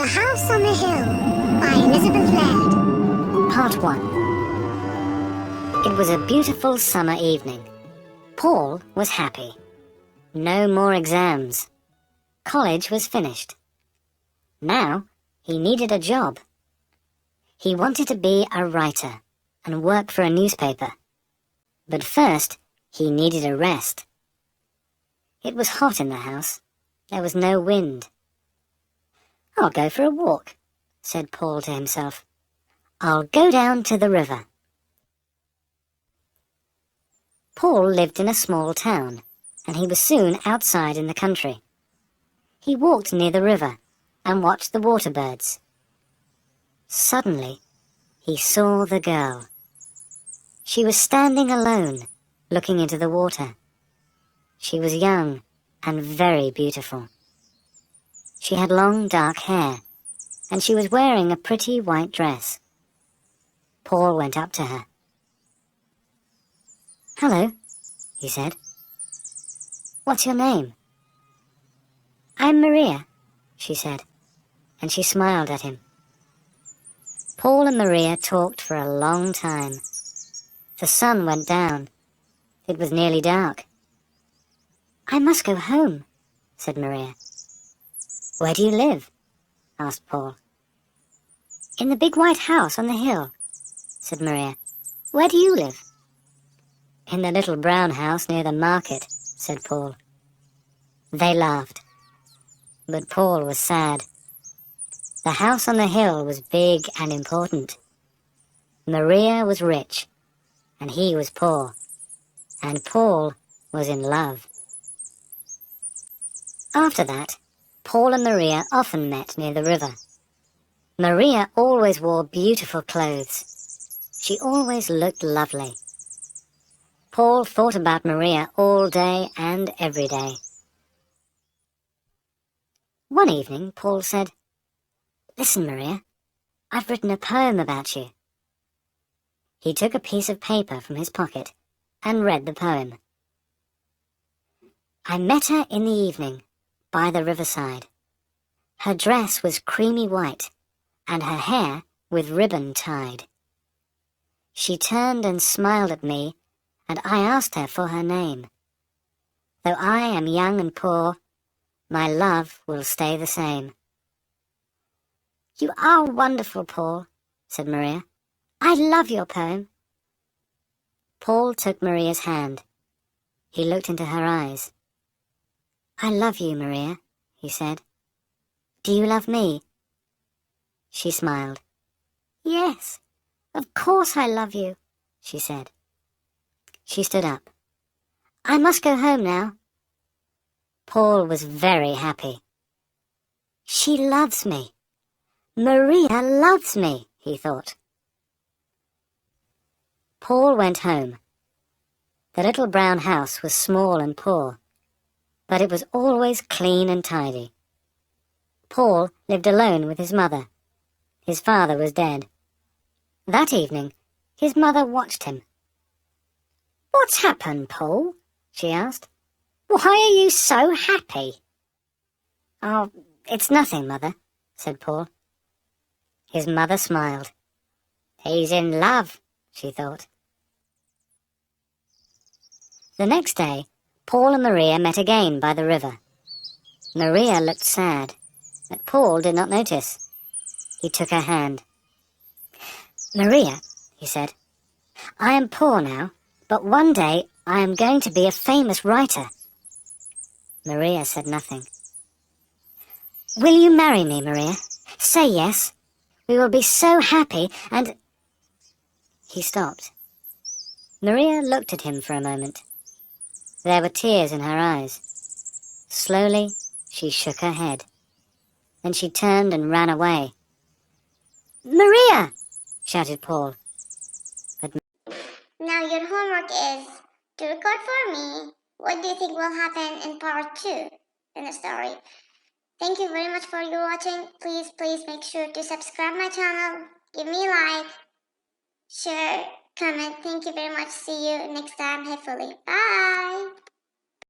The House on the Hill by Elizabeth Laird. Part 1. It was a beautiful summer evening. Paul was happy. No more exams. College was finished. Now he needed a job. He wanted to be a writer and work for a newspaper. But first he needed a rest. It was hot in the house. There was no wind. "I'll go for a walk," said Paul to himself. "I'll go down to the river." Paul lived in a small town, and he was soon outside in the country. He walked near the river and watched the water birds. Suddenly, he saw the girl. She was standing alone, looking into the water. She was young and very beautiful. She had long dark hair, and she was wearing a pretty white dress. Paul went up to her. "Hello," he said. "What's your name?" "I'm Maria," she said, and she smiled at him. Paul and Maria talked for a long time. The sun went down. It was nearly dark. "I must go home," said Maria. "Where do you live?" asked Paul. "In the big white house on the hill," said Maria. "Where do you live?" "In the little brown house near the market," said Paul. They laughed. But Paul was sad. The house on the hill was big and important. Maria was rich, and he was poor, and Paul was in love. After that, Paul and Maria often met near the river. Maria always wore beautiful clothes. She always looked lovely. Paul thought about Maria all day and every day. One evening, Paul said, "Listen, Maria, I've written a poem about you." He took a piece of paper from his pocket and read the poem. "I met her in the evening, by the riverside. Her dress was creamy white, and her hair with ribbon tied. She turned and smiled at me, and I asked her for her name. Though I am young and poor, my love will stay the same." "You are wonderful, Paul," said Maria. "I love your poem." Paul took Maria's hand. He looked into her eyes. "I love you, Maria," he said. "Do you love me?" She smiled. "Yes, of course I love you," she said. She stood up. "I must go home now." Paul was very happy. "She loves me. Maria loves me," he thought. Paul went home. The little brown house was small and poor, but it was always clean and tidy. Paul lived alone with his mother. His father was dead. That evening, his mother watched him. "What's happened, Paul?" she asked. "Why are you so happy?" "Oh, it's nothing, Mother," said Paul. His mother smiled. "He's in love," she thought. The next day, Paul and Maria met again by the river. Maria looked sad, but Paul did not notice. He took her hand. "Maria," he said, "I am poor now, but one day I am going to be a famous writer." Maria said nothing. "Will you marry me, Maria? Say yes. We will be so happy and—" He stopped. Maria looked at him for a moment. There were tears in her eyes. Slowly, she shook her head. Then she turned and ran away. "Maria!" shouted Paul. But Now your homework is to record for me what do you think will happen in part 2 in the story. Thank you very much for your watching. Please make sure to subscribe my channel, give me a like, share, comment. Thank you very much. See you next time, hopefully. Bye!